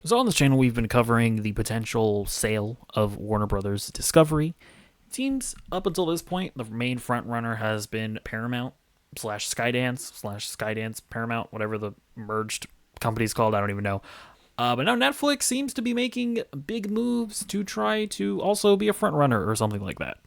So on this channel, we've been covering the potential sale of Warner Brothers Discovery. It seems up until this point, the main front runner has been Paramount slash Skydance Paramount, whatever the merged company's called. I don't even know. But now Netflix seems to be making big moves to try to also be a front runner or something like that.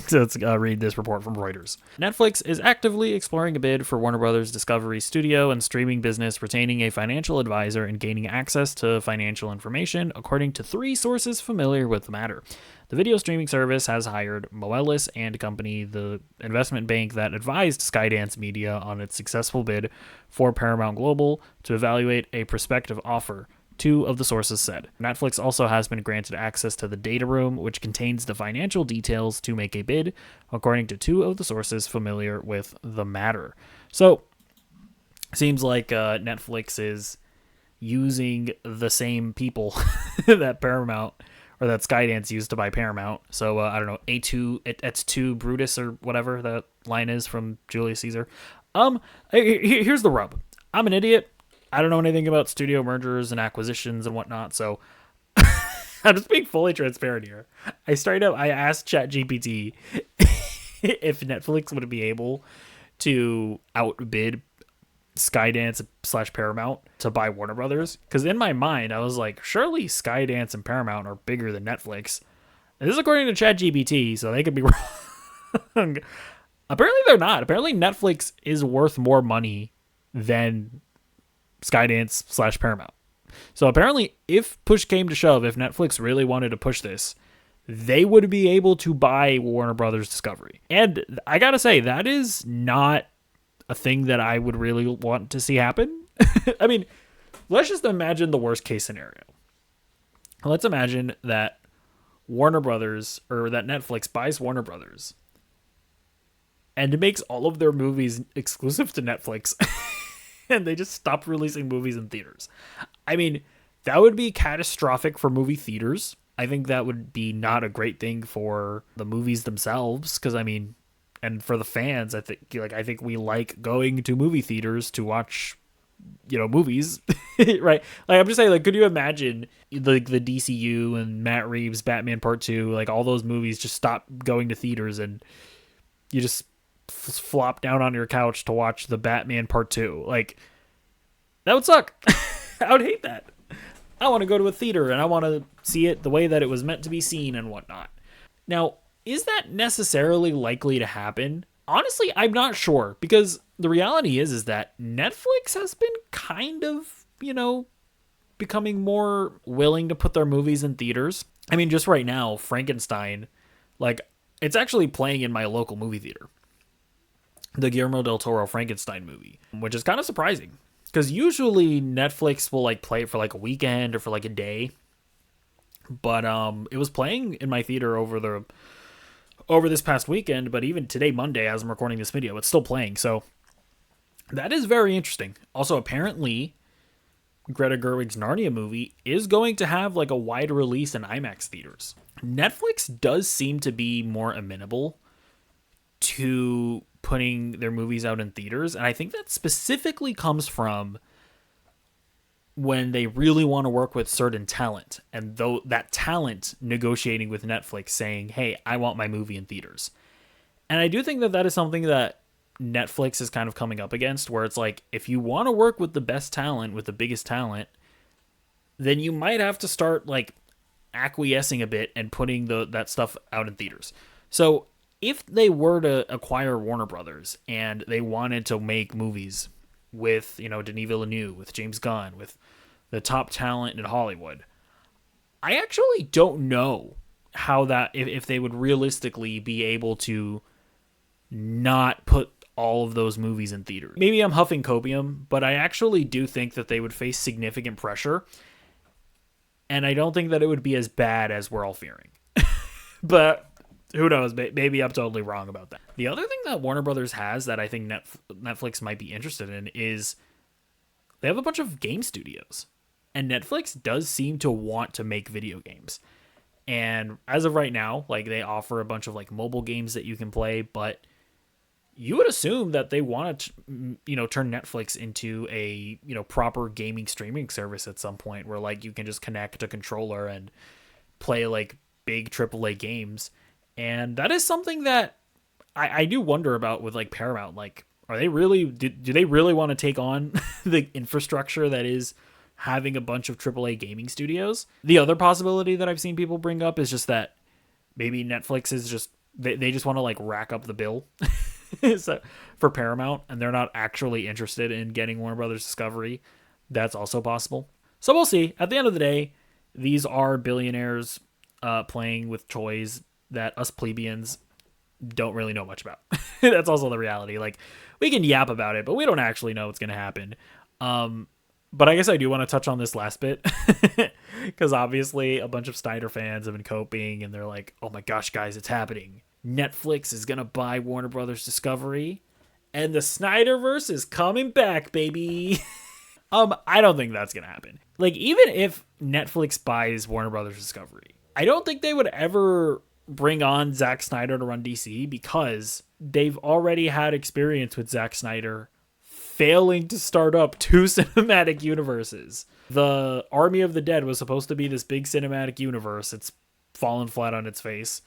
So let's read this report from Reuters. Netflix is actively exploring a bid for Warner Brothers Discovery studio and streaming business, retaining a financial advisor and gaining access to financial information, according to three sources familiar with the matter. The video streaming service has hired Moelis and Company, the investment bank that advised Skydance Media on its successful bid for Paramount Global, to evaluate a prospective offer. Two of the sources said. Netflix also has been granted access to the data room, which contains the financial details to make a bid, according to two of the sources familiar with the matter. So, seems like Netflix is using the same people that Paramount or that Skydance used to buy Paramount. So, I don't know, it's2 Brutus or whatever that line is from Julius Caesar. Here's the rub. I'm an idiot. I don't know anything about studio mergers and acquisitions and whatnot, so I'm just being fully transparent here. I asked ChatGPT if Netflix would be able to outbid Skydance slash Paramount to buy Warner Brothers. Because in my mind, I was like, surely Skydance and Paramount are bigger than Netflix. And this is according to ChatGPT, so they could be wrong. Apparently they're not. Apparently Netflix is worth more money than Skydance slash Paramount. So apparently, if push came to shove, if Netflix really wanted to push this, they would be able to buy Warner Brothers Discovery. And I gotta say, that is not a thing that I would really want to see happen. I mean, let's just imagine the worst case scenario. Let's imagine that Warner Brothers, or that Netflix buys Warner Brothers and makes all of their movies exclusive to Netflix. And they just stopped releasing movies in theaters. I mean, that would be catastrophic for movie theaters. I think that would be not a great thing for the movies themselves, because I mean, and for the fans, I think we like going to movie theaters to watch, movies, right? Like, I'm just saying, like, could you imagine the DCU and Matt Reeves Batman Part 2, like all those movies just stop going to theaters and you just flop down on your couch to watch the Batman Part 2. Like, that would suck. I would hate that. I want to go to a theater and I want to see it the way that it was meant to be seen and whatnot. Now, is that necessarily likely to happen? Honestly, I'm not sure, because the reality is that Netflix has been kind of, becoming more willing to put their movies in theaters. I mean, just right now, Frankenstein, like, it's actually playing in my local movie theater. The Guillermo del Toro Frankenstein movie, which is kind of surprising, because usually Netflix will like play it for like a weekend or for like a day, but it was playing in my theater over this past weekend. But even today, Monday, as I'm recording this video, it's still playing. So that is very interesting. Also, apparently, Greta Gerwig's Narnia movie is going to have like a wide release in IMAX theaters. Netflix does seem to be more amenable to putting their movies out in theaters, and I think that specifically comes from when they really want to work with certain talent, and though that talent negotiating with Netflix saying, hey, I want my movie in theaters. And I do think that that is something that Netflix is kind of coming up against, where it's like, if you want to work with the best talent, with the biggest talent, then you might have to start like acquiescing a bit and putting that stuff out in theaters. So if they were to acquire Warner Brothers and they wanted to make movies with, Denis Villeneuve, with James Gunn, with the top talent in Hollywood, I actually don't know how that, if they would realistically be able to not put all of those movies in theaters. Maybe I'm huffing copium, but I actually do think that they would face significant pressure, and I don't think that it would be as bad as we're all fearing. But who knows? Maybe I'm totally wrong about that. The other thing that Warner Brothers has that I think Netflix might be interested in is they have a bunch of game studios. And Netflix does seem to want to make video games. And as of right now, like, they offer a bunch of like mobile games that you can play, but you would assume that they want to, turn Netflix into a, proper gaming streaming service at some point where like you can just connect a controller and play like big AAA games. And that is something that I do wonder about with like Paramount. Like, are they really, do they really want to take on the infrastructure that is having a bunch of AAA gaming studios? The other possibility that I've seen people bring up is just that maybe Netflix is just, they just want to like rack up the bill so, for Paramount, and they're not actually interested in getting Warner Brothers Discovery. That's also possible. So we'll see. At the end of the day, these are billionaires playing with toys that us plebeians don't really know much about. That's also the reality. Like, we can yap about it, but we don't actually know what's going to happen. But I guess I do want to touch on this last bit because obviously a bunch of Snyder fans have been coping and they're like, oh my gosh, guys, it's happening. Netflix is going to buy Warner Brothers Discovery and the Snyderverse is coming back, baby. I don't think that's going to happen. Like, even if Netflix buys Warner Brothers Discovery, I don't think they would ever bring on Zack Snyder to run DC because they've already had experience with Zack Snyder failing to start up 2 cinematic universes. The Army of the Dead was supposed to be this big cinematic universe. It's fallen flat on its face.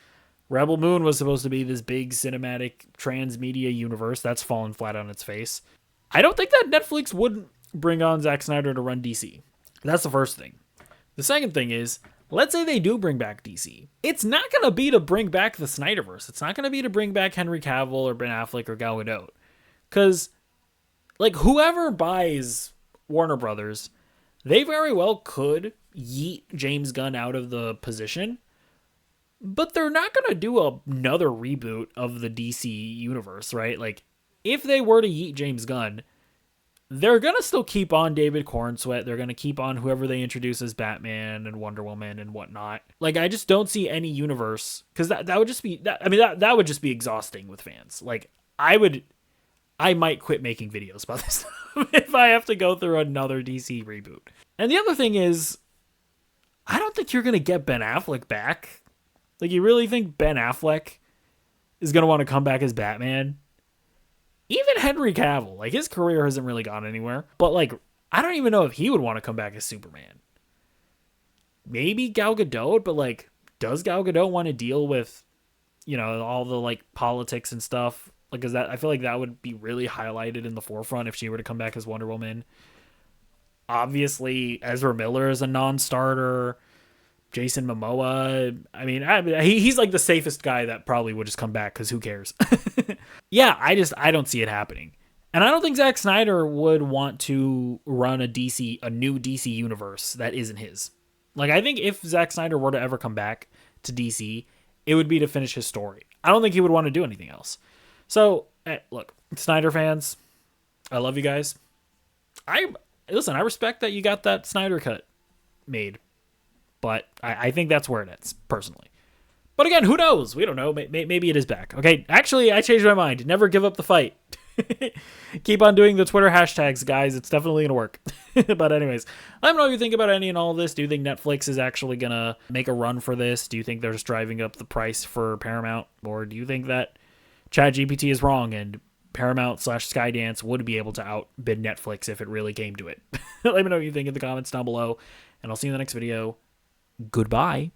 Rebel Moon was supposed to be this big cinematic transmedia universe. That's fallen flat on its face. I don't think that Netflix would bring on Zack Snyder to run DC. That's the first thing. The second thing is, let's say they do bring back DC. It's not going to be to bring back the Snyderverse. It's not going to be to bring back Henry Cavill or Ben Affleck or Gal Gadot. Because, like, whoever buys Warner Brothers, they very well could yeet James Gunn out of the position, but they're not going to do another reboot of the DC universe, right? Like, if they were to yeet James Gunn, they're going to still keep on David Cornsweet. They're going to keep on whoever they introduce as Batman and Wonder Woman and whatnot. Like, I just don't see any universe, because that would just be, that would just be exhausting with fans. Like, I might quit making videos about this if I have to go through another DC reboot. And the other thing is, I don't think you're going to get Ben Affleck back. Like, you really think Ben Affleck is going to want to come back as Batman? Even Henry Cavill, like, his career hasn't really gone anywhere. But, like, I don't even know if he would want to come back as Superman. Maybe Gal Gadot, but, like, does Gal Gadot want to deal with, all the, like, politics and stuff? Like, I feel like that would be really highlighted in the forefront if she were to come back as Wonder Woman. Obviously, Ezra Miller is a non-starter. Jason Momoa, he's like the safest guy that probably would just come back because who cares? Yeah, I don't see it happening. And I don't think Zack Snyder would want to run a new DC universe that isn't his. Like, I think if Zack Snyder were to ever come back to DC, it would be to finish his story. I don't think he would want to do anything else. So, look, Snyder fans, I love you guys. I respect that you got that Snyder cut made. But I think that's where it ends, personally. But again, who knows? We don't know. Maybe it is back. Okay, actually, I changed my mind. Never give up the fight. Keep on doing the Twitter hashtags, guys. It's definitely going to work. But anyways, let me know what you think about any and all of this. Do you think Netflix is actually going to make a run for this? Do you think they're just driving up the price for Paramount? Or do you think that ChatGPT is wrong and Paramount/Skydance would be able to outbid Netflix if it really came to it? Let me know what you think in the comments down below. And I'll see you in the next video. Goodbye.